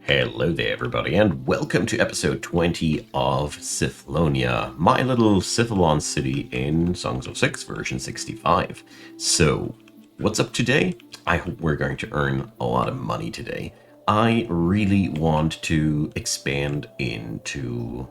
Hello there, everybody, and welcome to episode 20 of Sithlonia, my little Sithalon city in Songs of SYX version 65. So, what's up today? I hope we're going to earn a lot of money today. I really want to expand into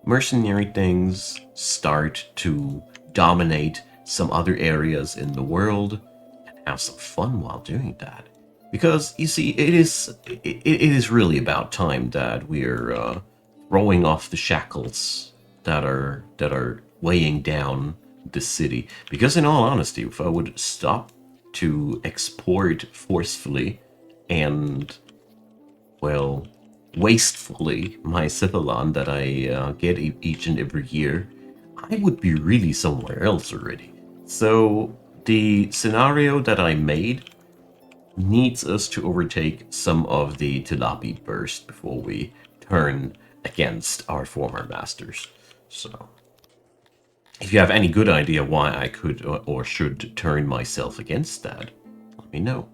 mercenary things, start to dominate some other areas in the world, and have some fun while doing that. Because you see, it is really about time that we're throwing off the shackles that are weighing down the city. Because in all honesty, if I would stop to export forcefully and, well, wastefully my Sithalon that I get each and every year, I would be really somewhere else already. So the scenario that I made needs us to overtake some of the Tilapi burst before we turn against our former masters. So, if you have any good idea why I could or should turn myself against that, let me know.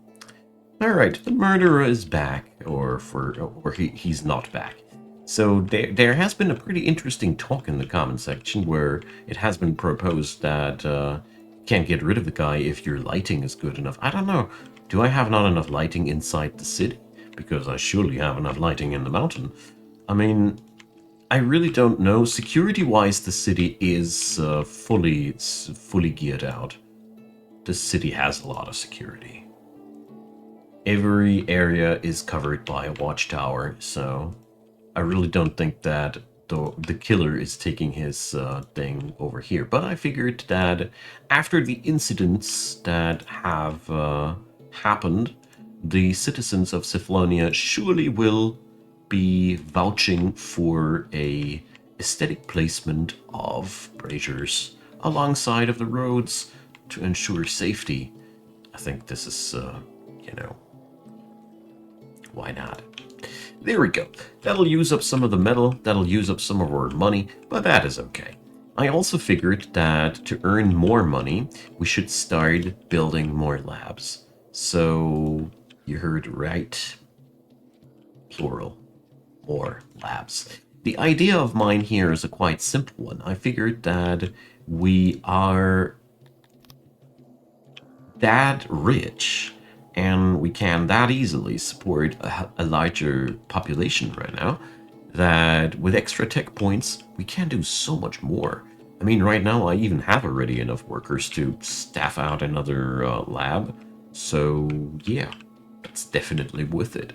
All right, the murderer is back, or he's not back. So there has been a pretty interesting talk in the comment section where it has been proposed that you can't get rid of the guy if your lighting is good enough. I don't know. Do I have not enough lighting inside the city? Because I surely have enough lighting in the mountain. I mean, I really don't know. Security-wise, the city is fully geared out. The city has a lot of security. Every area is covered by a watchtower, so I really don't think that the killer is taking his thing over here. But I figured that after the incidents that have happened, the citizens of Sithlonia surely will be vouching for a aesthetic placement of braziers alongside of the roads to ensure safety. I think this is, why not? There we go. That'll use up some of the metal, that'll use up some of our money, but that is okay. I also figured that to earn more money, we should start building more labs. So, you heard right. Plural. More labs. The idea of mine here is a quite simple one. I figured that we are that rich and we can that easily support a larger population right now, that with extra tech points, we can do so much more. I mean, right now I even have already enough workers to staff out another lab, so yeah, that's definitely worth it.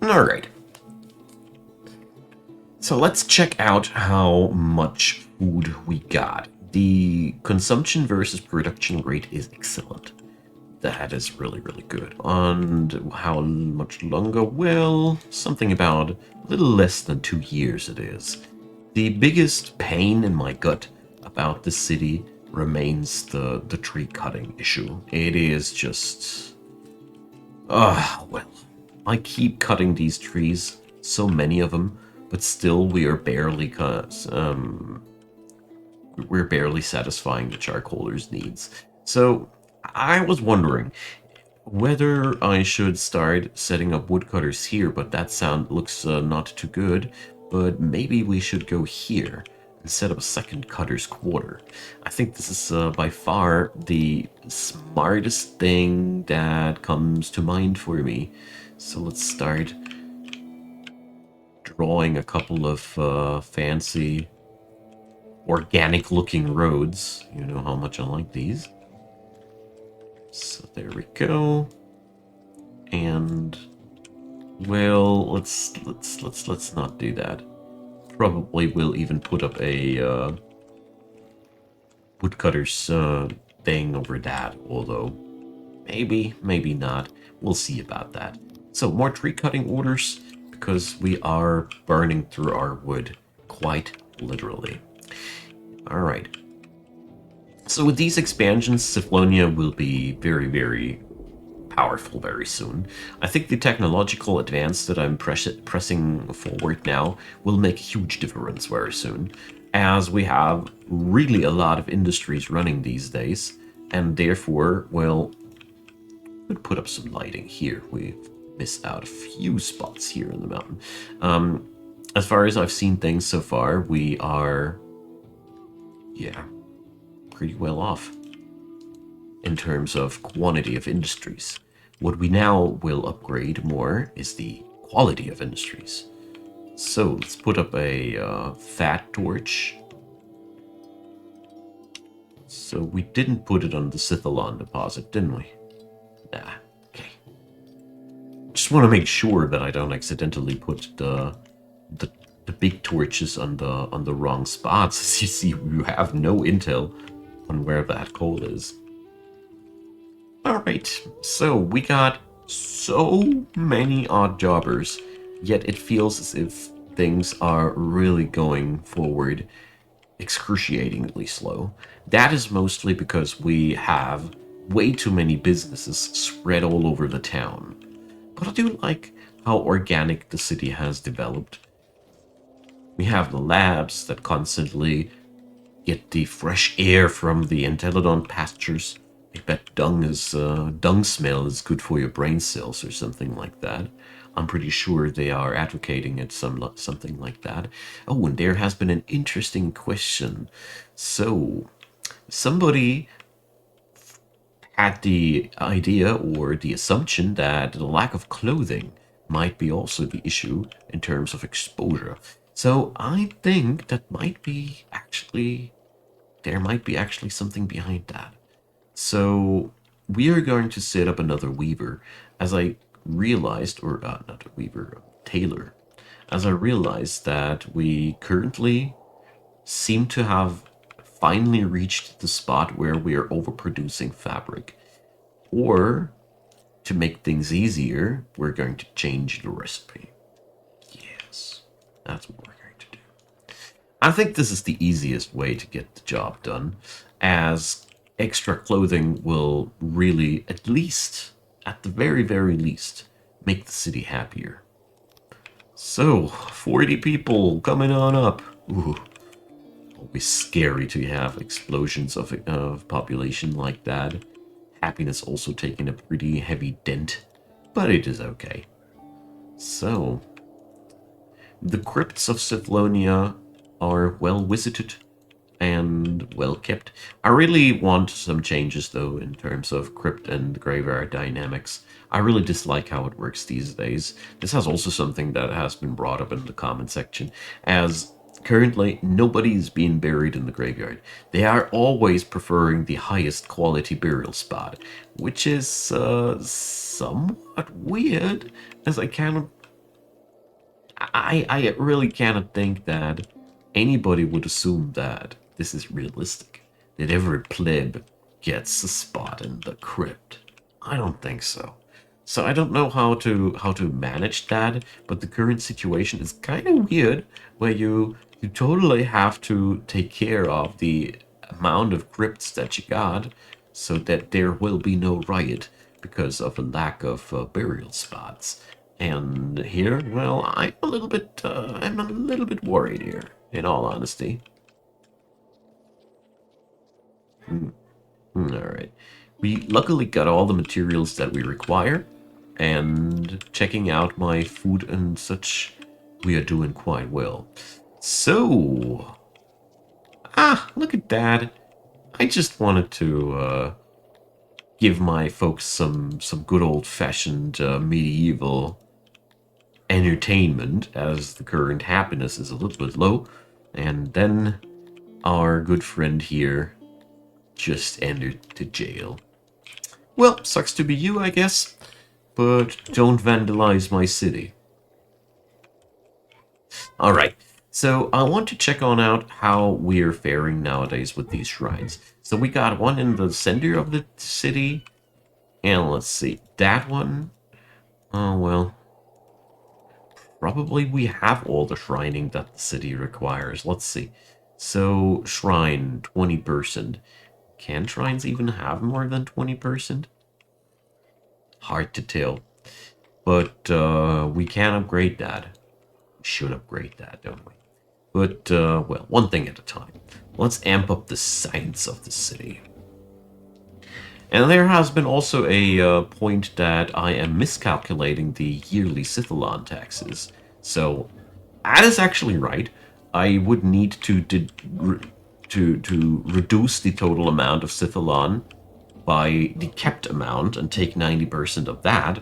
Alright. So let's check out how much food we got. The consumption versus production rate is excellent. That is really, really good. And how much longer? Well, something about a little less than 2 years it is. The biggest pain in my gut about the city remains the tree cutting issue. It is just... well, I keep cutting these trees, so many of them, but still we are barely we're barely satisfying the charcoalers' needs. So I was wondering whether I should start setting up woodcutters here, but that sound looks not too good. But maybe we should go here and set up a second cutter's quarter. I think this is by far the smartest thing that comes to mind for me. So let's start drawing a couple of fancy organic looking roads. You know how much I like these. So there we go. And well, let's not do that. Probably will even put up a woodcutter's thing over that, although maybe not. We'll see about that. So more tree cutting orders because we are burning through our wood quite literally. All right. So with these expansions, Sithlonia will be very, very powerful very soon. I think the technological advance that I'm pressing forward now will make a huge difference very soon, as we have really a lot of industries running these days, and therefore, well, Could put up some lighting here. We've missed out a few spots here in the mountain. Um, as far as I've seen things so far, we are, yeah, pretty well off in terms of quantity of industries. What we now will upgrade more is the quality of industries. So let's put up a fat torch. So we didn't put it on the Scythalon deposit, didn't we? Nah. Okay. Just want to make sure that I don't accidentally put the the big torches on the wrong spots. As you see, you have no intel on where that coal is. All right. So we got so many odd jobbers, yet it feels as if things are really going forward excruciatingly slow. That is mostly because we have way too many businesses spread all over the town. But I do like how organic the city has developed. We have the labs that constantly get the fresh air from the Entelodon pastures. I bet dung smell is good for your brain cells or something like that. I'm pretty sure they are advocating it something like that. Oh, and there has been an interesting question. So, somebody had the idea or the assumption that the lack of clothing might be also the issue in terms of exposure. So I think that might be actually, there might be actually something behind that. So we are going to set up another weaver, as I realized, or not a weaver, a tailor, as I realized that we currently seem to have finally reached the spot where we are overproducing fabric. Or, to make things easier, we're going to change the recipe. Yes, that's what we're going to do. I think this is the easiest way to get the job done, as extra clothing will really, at least, at the very, very least, make the city happier. So, 40 people coming on up. Ooh, always scary to have explosions of population like that. Happiness also taking a pretty heavy dent, but it is okay. So, the crypts of Cephalonia are well visited and well kept. I really want some changes though in terms of crypt and graveyard dynamics. I really dislike how it works these days. This has also something that has been brought up in the comment section, as currently nobody is being buried in the graveyard. They are always preferring the highest quality burial spot, which is somewhat weird, as I really cannot think that anybody would assume that this is realistic, that every pleb gets a spot in the crypt. I don't think so. So I don't know how to manage that, but the current situation is kind of weird, where you totally have to take care of the amount of crypts that you got, so that there will be no riot because of a lack of burial spots. And here, well, I'm a little bit worried here, in all honesty. All right. We luckily got all the materials that we require, and checking out my food and such, we are doing quite well. So, look at that. I just wanted to give my folks some good old-fashioned medieval entertainment, as the current happiness is a little bit low, and then our good friend here just entered the jail. Well, sucks to be you, I guess, but don't vandalize my city. Alright, so I want to check on out how we're faring nowadays with these shrines. So we got one in the center of the city, and let's see, that one, oh well, probably we have all the shrining that the city requires. Let's see. So, shrine, 20%. Can shrines even have more than 20%? Hard to tell. But we can upgrade that. We should upgrade that, don't we? But, well, one thing at a time. Let's amp up the science of the city. And there has been also a point that I am miscalculating the yearly Scythalon taxes. So that is actually right. I would need to reduce the total amount of Scythalon by the kept amount and take 90% of that.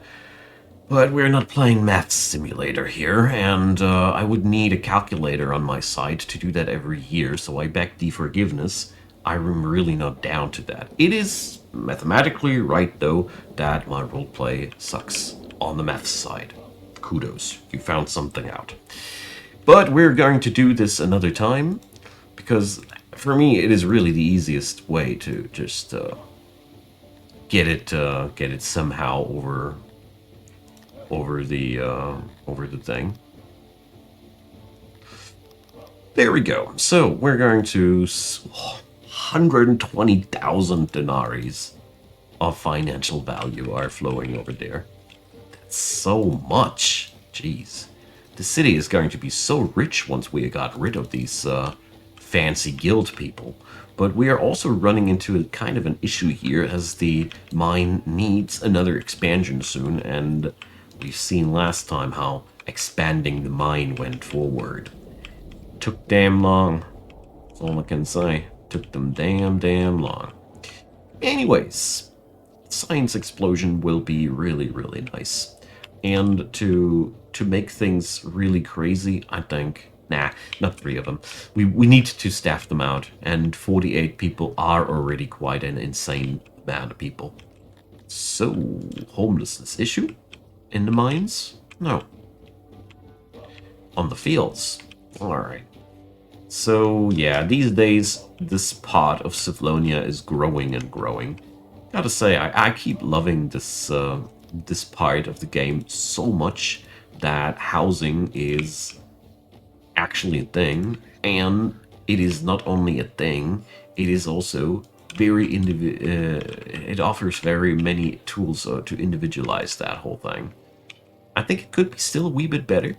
But we're not playing Math Simulator here, and I would need a calculator on my side to do that every year, so I beg the forgiveness. I'm really not down to that. It is mathematically right, though, that my roleplay sucks on the math side. Kudos, you found something out. But we're going to do this another time, because for me it is really the easiest way to just get it somehow over the thing. There we go. So we're going to 120,000 denaries of financial value are flowing over there. That's so much. Jeez. The city is going to be so rich once we got rid of these fancy guild people. But we are also running into a kind of an issue here, as the mine needs another expansion soon, and we've seen last time how expanding the mine went forward. Took damn long. That's all I can say. Took them damn long. Anyways, Science Explosion will be really, really nice. And to make things really crazy, I think... Nah, not 3 of them. We need to staff them out, and 48 people are already quite an insane amount of people. So, homelessness issue? In the mines? No. On the fields? Alright. So, yeah, these days, this part of Civlonia is growing and growing. Gotta say, I keep loving this, this part of the game so much that housing is actually a thing, and it is not only a thing, it is also very it offers very many tools to individualize that whole thing. I think it could be still a wee bit better,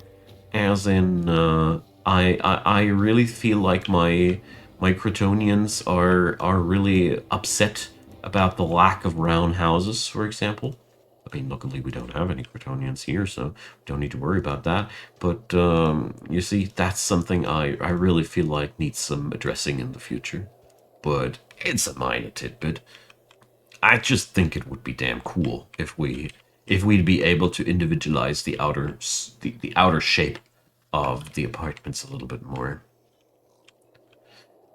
as in I really feel like my Crotonians are really upset about the lack of round houses, for example. I mean, luckily we don't have any Crotonians here, so don't need to worry about that. But you see, that's something I really feel like needs some addressing in the future. But it's a minor tidbit. I just think it would be damn cool if we'd be able to individualize the outer shape of the apartments a little bit more.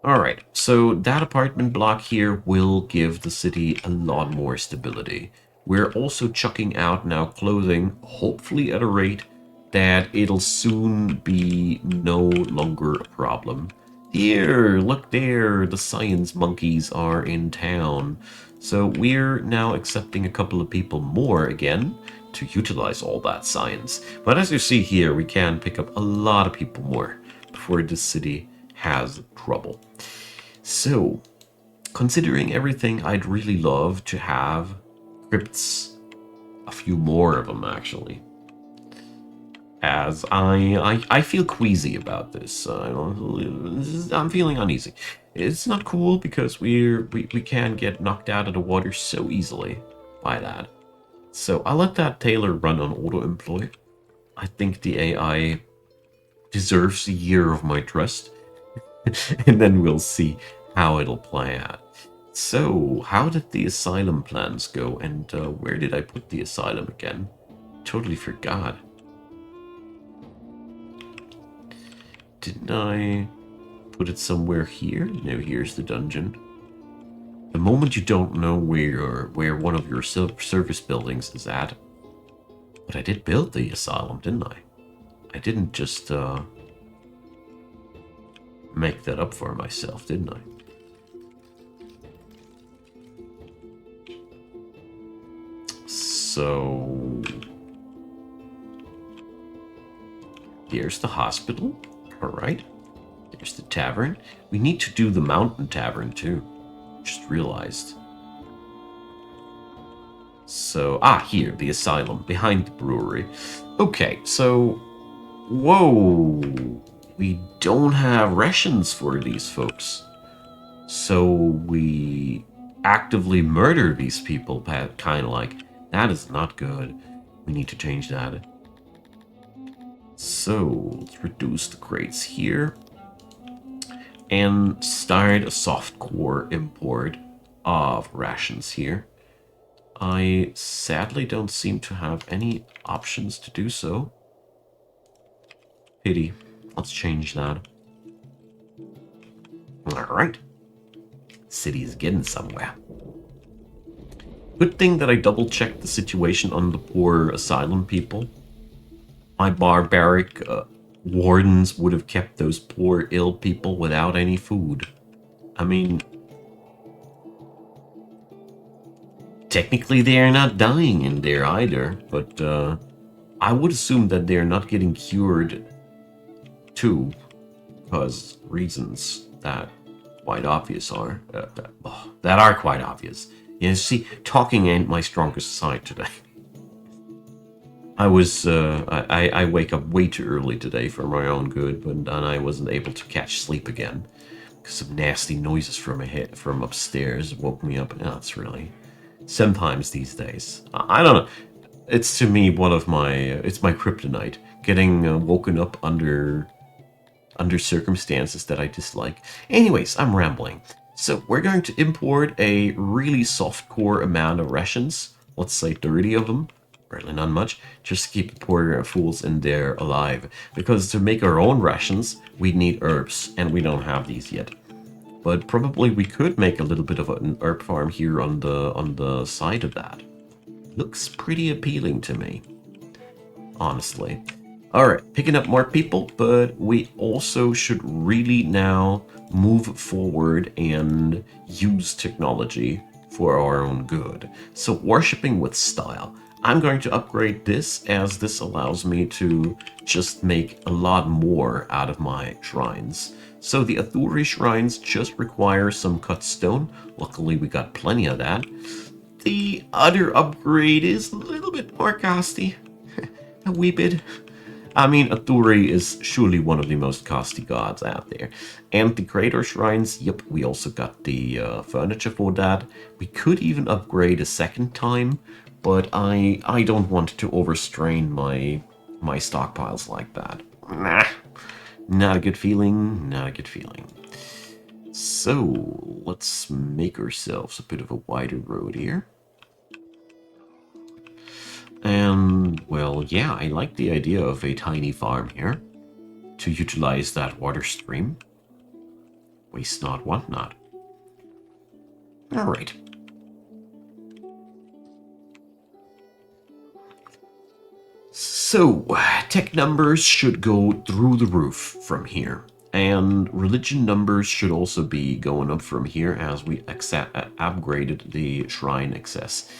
Alright, so that apartment block here will give the city a lot more stability. We're also chucking out now clothing, hopefully at a rate that it'll soon be no longer a problem. Here, look there, the science monkeys are in town. So we're now accepting a couple of people more again to utilize all that science. But as you see here, we can pick up a lot of people more before this city has trouble. So, considering everything, I'd really love to have crypts, a few more of them actually, as I feel queasy about this. I'm feeling uneasy. It's not cool because we can get knocked out of the water so easily by that. So I'll let that Taylor run on auto-employ. I think the AI deserves a year of my trust. And then we'll see how it'll play out. So, how did the asylum plans go, and where did I put the asylum again? Totally forgot. Didn't I put it somewhere here? No, here's the dungeon. The moment you don't know where one of your service buildings is at. But I did build the asylum, didn't I? I didn't just make that up for myself, didn't I? So here's the hospital. All right. There's the tavern. We need to do the mountain tavern too. Just realized. So, here, the asylum, behind the brewery. Okay, so, whoa, we don't have rations for these folks. So we actively murder these people, kind of like, that is not good. We need to change that. So, let's reduce the crates here. And start a softcore import of rations here. I sadly don't seem to have any options to do so. Pity. Let's change that. Alright. City is getting somewhere. Good thing that I double-checked the situation on the poor asylum people. My barbaric wardens would have kept those poor ill people without any food. I mean, technically they are not dying in there either, but I would assume that they're not getting cured too, because reasons that quite obvious are that are quite obvious. You see, talking ain't my strongest side today. I wake up way too early today for my own good, and I wasn't able to catch sleep again because some nasty noises from upstairs woke me up. That's really sometimes these days. I don't know. It's to me one of my it's my kryptonite. Getting woken up under circumstances that I dislike. Anyways, I'm rambling. So we're going to import a really softcore amount of rations. Let's say 30 of them. Really not much. Just to keep the poor fools in there alive. Because to make our own rations, we need herbs, and we don't have these yet. But probably we could make a little bit of an herb farm here on the side of that. Looks pretty appealing to me, honestly. Alright, picking up more people, but we also should really now move forward and use technology for our own good. So, worshipping with style. I'm going to upgrade this, as this allows me to just make a lot more out of my shrines. So the Athuri shrines just require some cut stone. Luckily, we got plenty of that. The other upgrade is a little bit more costly. A wee bit. I mean, Athuri is surely one of the most costly gods out there. And the Creator Shrines, yep, we also got the furniture for that. We could even upgrade a second time, but I don't want to overstrain my stockpiles like that. Nah, not a good feeling, not a good feeling. So, let's make ourselves a bit of a wider road here. And, well, yeah, I like the idea of a tiny farm here to utilize that water stream. Waste not, want not. Alright. So, tech numbers should go through the roof from here. And religion numbers should also be going up from here as we upgraded the shrine access.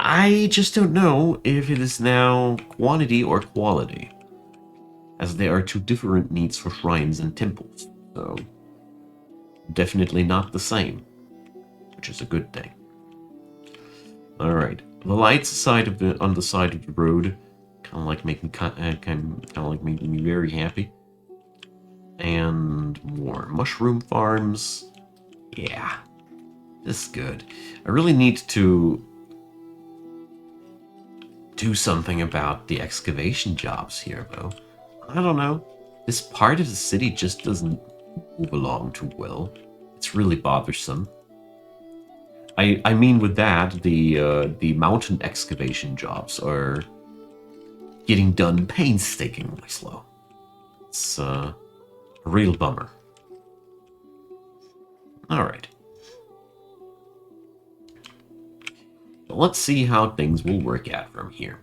I just don't know if it is now quantity or quality, as there are two different needs for shrines and temples, so definitely not the same, which is a good thing. Alright, the lights on the side of the road kind of like making me very happy. And more mushroom farms. Yeah, this is good. I really need to do something about the excavation jobs here, though. I don't know. This part of the city just doesn't move along too well. It's really bothersome. I mean, with that, the mountain excavation jobs are getting done painstakingly slow. It's a real bummer. All right. Let's see how things will work out from here.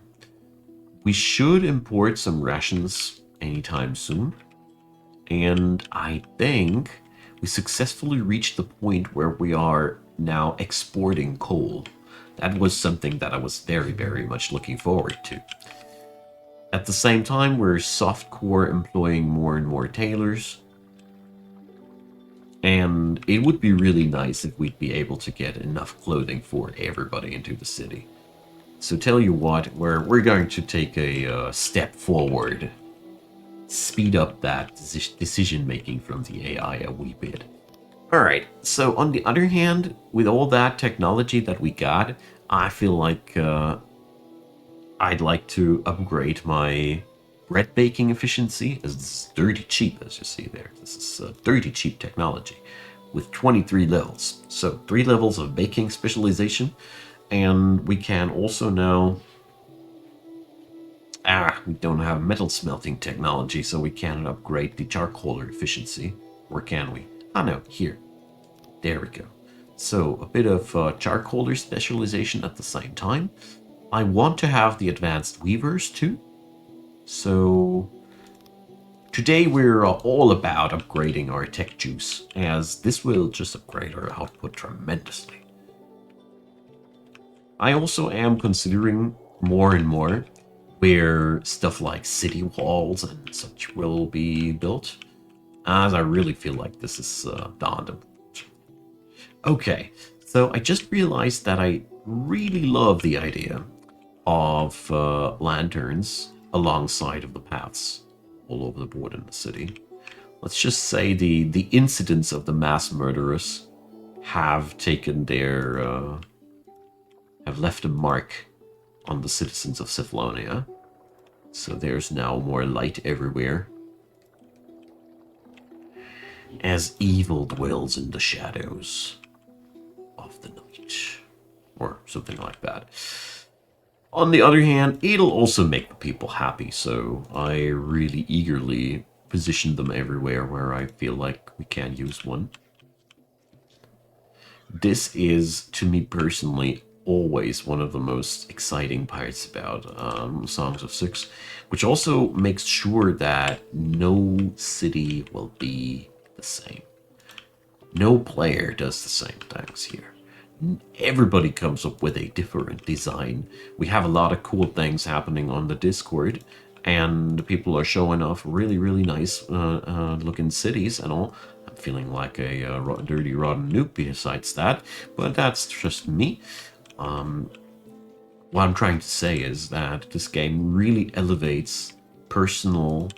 We should import some rations anytime soon. And I think we successfully reached the point where we are now exporting coal. That was something that I was very, very much looking forward to. At the same time, we're softcore employing more and more tailors. And it would be really nice if we'd be able to get enough clothing for everybody into the city. So tell you what, we're going to take a step forward. Speed up that decision-making from the AI a wee bit. Alright, so on the other hand, with all that technology that we got, I feel like I'd like to upgrade my bread baking efficiency, as this is dirty cheap, as you see there. This is dirty cheap technology with 23 levels. So 3 levels of baking specialization, and we can also now... we don't have metal smelting technology, so we can't upgrade the charcoaler efficiency. Or can we? Oh no, here. There we go. So a bit of charcoaler specialization at the same time. I want to have the advanced weavers too. So today we're all about upgrading our tech juice, as this will just upgrade our output tremendously. I also am considering more and more where stuff like city walls and such will be built, as I really feel like this is dawned. Okay, so I just realized that I really love the idea of lanterns alongside of the paths all over the board in the city. Let's just say the incidents of the mass murderers have taken their have left a mark on the citizens of Cephalonia. So there's now more light everywhere, as evil dwells in the shadows of the night, or something like that. On the other hand, it'll also make the people happy, so I really eagerly position them everywhere where I feel like we can use one. This is, to me personally, always one of the most exciting parts about Songs of SYX, which also makes sure that no city will be the same. No player does the same things here. Everybody comes up with a different design. We have a lot of cool things happening on the Discord, and people are showing off really, really nice looking cities and all. I'm feeling like a dirty, rotten noob besides that, but that's just me. What I'm trying to say is that this game really elevates personal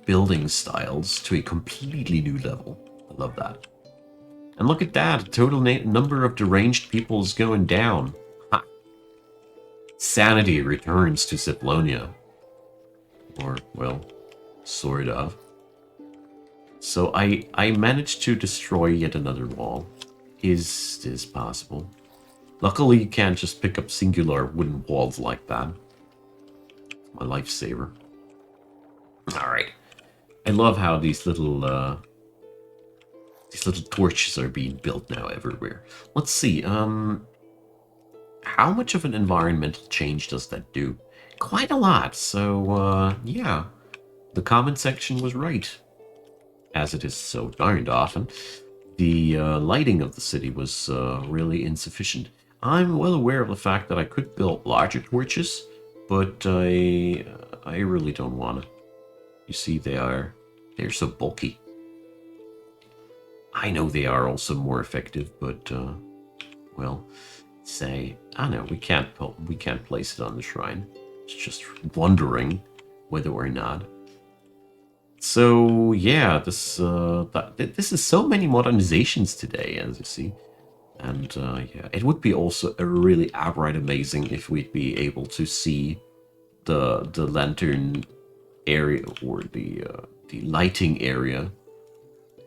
building styles to a completely new level. I love that. And look at that, the total number of deranged people is going down. Ha. Sanity returns to Cephalonia. Or, well, sort of. So I managed to destroy yet another wall. Is this possible? Luckily, you can't just pick up singular wooden walls like that. My lifesaver. Alright. I love how these little torches are being built now everywhere. Let's see, how much of an environmental change does that do? Quite a lot, so, yeah. The comment section was right. As it is so darned often. The lighting of the city was really insufficient. I'm well aware of the fact that I could build larger torches, but I really don't want to. You see, they're so bulky. I know they are also more effective, but well, say, I know we can't place it on the shrine. It's just wondering whether or not. So yeah, this is so many modernizations today, as you see. And yeah, it would be also really outright amazing if we'd be able to see the lantern area, or the lighting area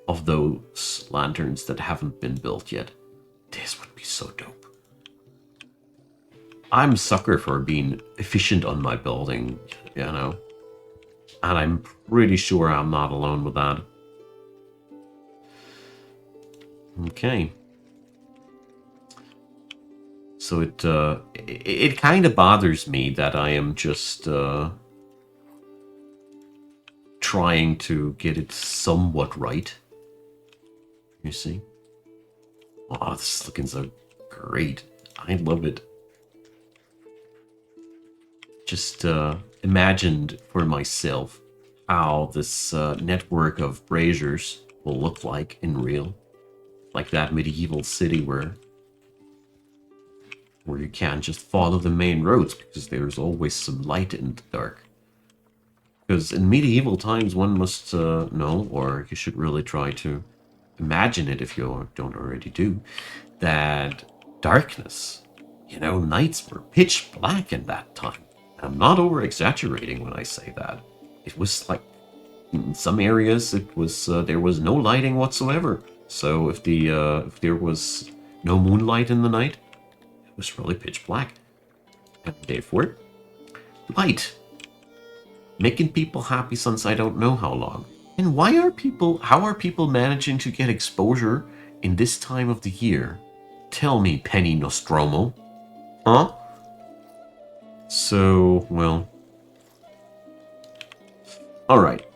of those lanterns that haven't been built yet. This would be so dope. I'm a sucker for being efficient on my building, you know. And I'm pretty sure I'm not alone with that. Okay. So it kind of bothers me that I am just trying to get it somewhat right. You see? Oh, this is looking so great. I love it. Just imagined for myself how this network of braziers will look like in real. Like that medieval city where you can't just follow the main roads because there's always some light in the dark. Because in medieval times one must know, or you should really try to imagine it if you don't already do, that darkness, nights were pitch black in that time. I'm not over exaggerating when I say that. It was like in some areas it was there was no lighting whatsoever. So if there was no moonlight in the night, it was really pitch black. And therefore, light, making people happy since I don't know how long. And how are people managing to get exposure in this time of the year? Tell me, Penny Nostromo. Huh? So, well. Alright.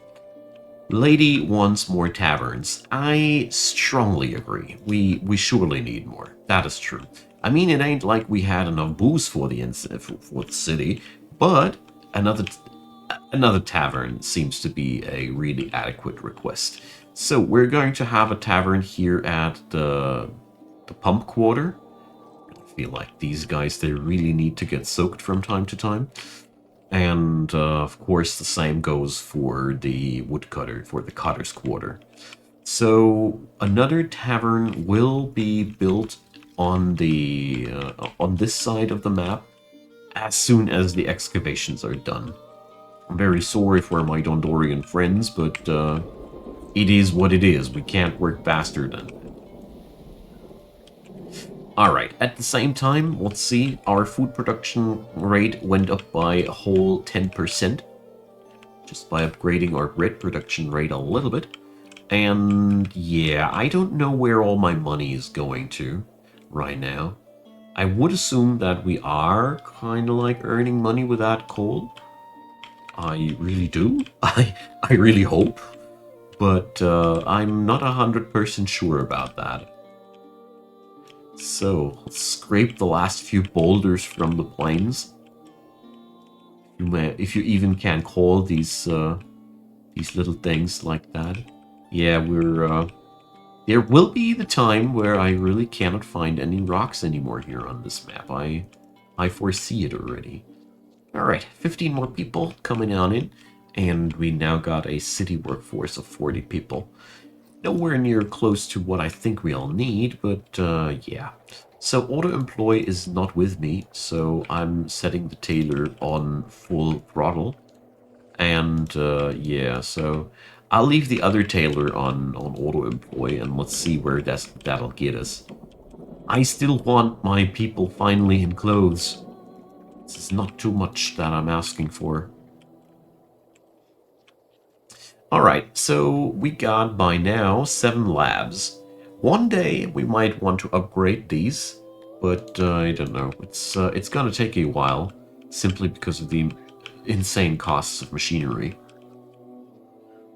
Lady wants more taverns. I strongly agree. We surely need more. That is true. I mean, it ain't like we had enough booze for the city, but another tavern seems to be a really adequate request. So we're going to have a tavern here at the pump quarter. I feel like these guys, they really need to get soaked from time to time. And of course, the same goes for the woodcutter, for the cutter's quarter. So another tavern will be built on this side of the map as soon as the excavations are done. I'm very sorry for my Dondorian friends, but it is what it is. We can't work faster than that. Alright, at the same time, let's see, our food production rate went up by a whole 10%, just by upgrading our bread production rate a little bit. And yeah, I don't know where all my money is going to right now. I would assume that we are kind of like earning money with that coal. I really do. I really hope. But I'm not 100% sure about that. So, let's scrape the last few boulders from the plains. If you even can call these little things like that. Yeah, there will be the time where I really cannot find any rocks anymore here on this map. I foresee it already. Alright, 15 more people coming on in, and we now got a city workforce of 40 people. Nowhere near close to what I think we all need, but yeah. So auto-employ is not with me, so I'm setting the tailor on full throttle. And yeah, so I'll leave the other tailor on auto-employ, and let's see where that'll get us. I still want my people finally in clothes. This is not too much that I'm asking for. Alright, so we got by now 7 labs. One day we might want to upgrade these, but I don't know. It's gonna take a while, simply because of the insane costs of machinery.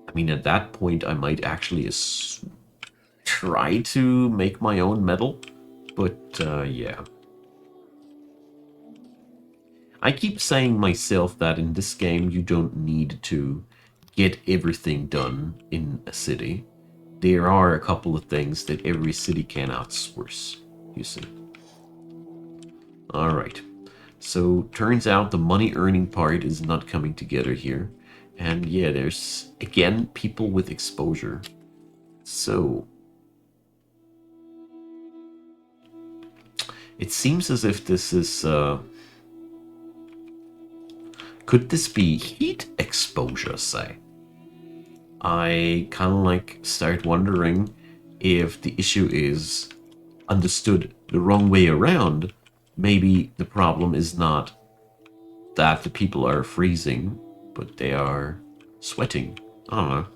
I mean, at that point I might actually try to make my own metal, but yeah. I keep saying myself that in this game you don't need to get everything done in a city. There are a couple of things that every city can outsource, you see. Alright, so turns out the money earning part is not coming together here. And yeah, there's, again, people with exposure. So, it seems as if this is, could this be heat exposure, say? I kind of like start wondering if the issue is understood the wrong way around. Maybe the problem is not that the people are freezing, but they are sweating. I don't know.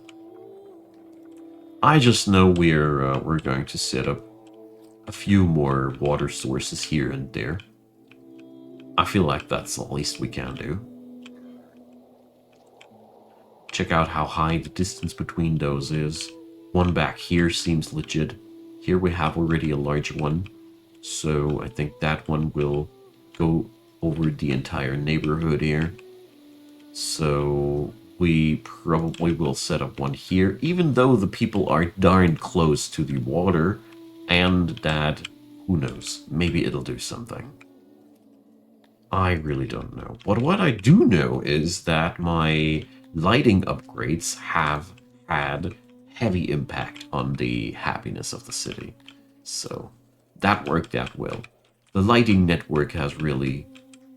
I just know we're going to set up a few more water sources here and there. I feel like that's the least we can do. Check out how high the distance between those is. One back here seems legit. Here we have already a large one. So I think that one will go over the entire neighborhood here. So we probably will set up one here, even though the people are darn close to the water. And that, who knows, maybe it'll do something. I really don't know. But what I do know is that my lighting upgrades have had heavy impact on the happiness of the city. So that worked out well. The lighting network has really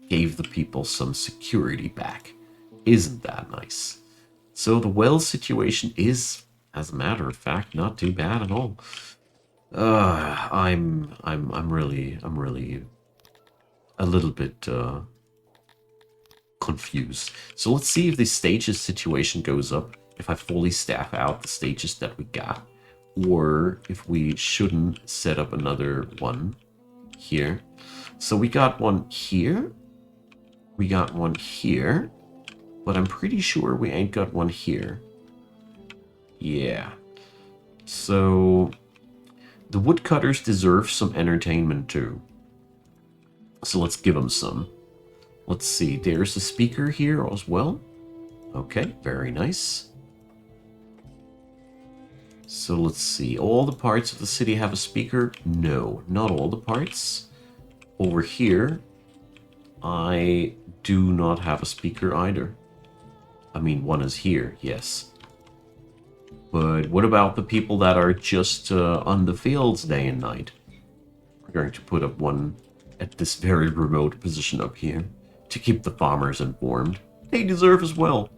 gave the people some security back. Isn't that nice? So the well situation is, as a matter of fact, not too bad at all. I'm really a little bit confused. So let's see if the stages situation goes up, if I fully staff out the stages that we got, or if we shouldn't set up another one here. So we got one here, we got one here, but I'm pretty sure we ain't got one here. Yeah. So the woodcutters deserve some entertainment too. So let's give them some. Let's see, there's a speaker here as well. Okay, very nice. So let's see, all the parts of the city have a speaker? No, not all the parts. Over here, I do not have a speaker either. I mean, one is here, yes. But what about the people that are just on the fields day and night? We're going to put up one at this very remote position up here to keep the farmers informed. They deserve as well.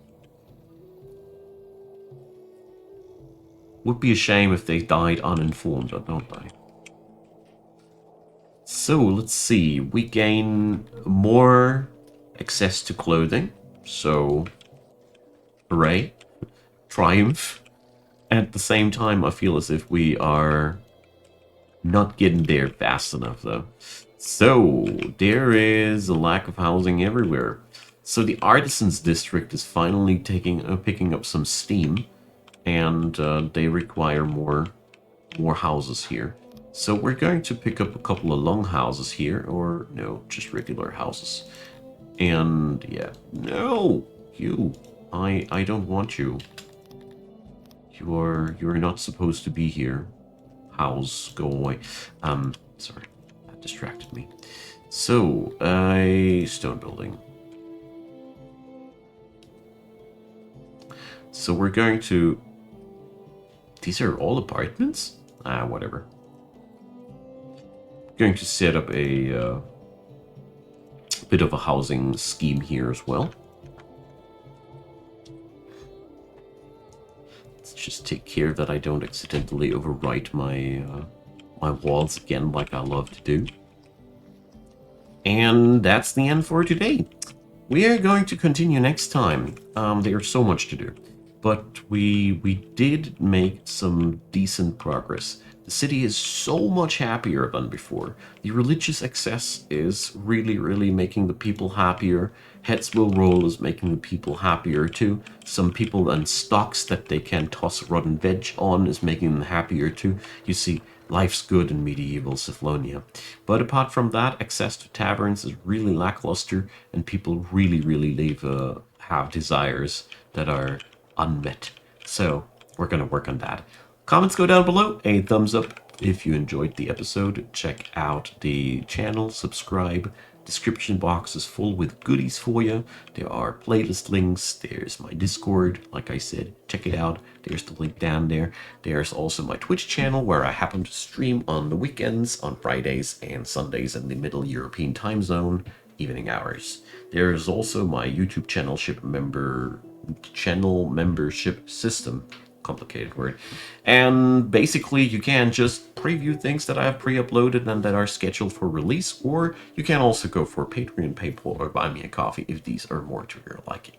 Would be a shame if they died uninformed, don't they? So, let's see. We gain more access to clothing. So, hooray. Triumph. At the same time, I feel as if we are not getting there fast enough, though. So, there is a lack of housing everywhere. So the Artisans District is finally picking up some steam, and they require more houses here. So we're going to pick up a couple of long houses here, or no, just regular houses. And yeah, no, you, I don't want you. You're not supposed to be here. House, go away. Sorry, that distracted me. So, a stone building. So we're going to... These are all apartments? Whatever. Going to set up a bit of a housing scheme here as well. Let's just take care that I don't accidentally overwrite my my walls again, like I love to do. And that's the end for today. We are going to continue next time. There's so much to do. But we did make some decent progress. The city is so much happier than before. The religious excess is really making the people happier. Heads will roll is making the people happier too. Some people and stocks that they can toss rotten veg on is making them happier too. You see, life's good in medieval Siflonia. But apart from that, access to taverns is really lackluster, and people really have desires that are unmet. So we're going to work on that. Comments go down below. A thumbs up if you enjoyed the episode. Check out the channel, subscribe. Description box is full with goodies for you. There are playlist links. There's my Discord, like I said. Check it out. There's the link down there. There's also my Twitch channel where I happen to stream on the weekends, on Fridays and Sundays in the Middle European time zone, evening hours. There is also my YouTube channel membership system. Complicated word. And basically you can just preview things that I have pre-uploaded and that are scheduled for release, or you can also go for Patreon, PayPal, or Buy Me a Coffee if these are more to your liking.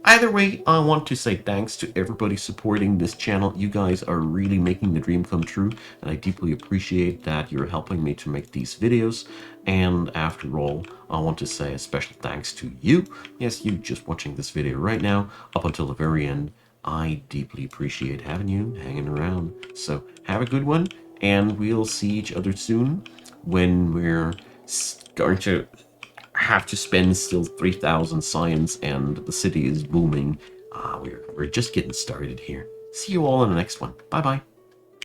Either way, I want to say thanks to everybody supporting this channel. You guys are really making the dream come true, and I deeply appreciate that you're helping me to make these videos. And after all, I want to say a special thanks to you. Yes, you just watching this video right now up until the very end. I deeply appreciate having you hanging around. So have a good one, and we'll see each other soon when we're going to have to spend still 3,000 science and the city is booming. We're just getting started here. See you all in the next one. Bye-bye.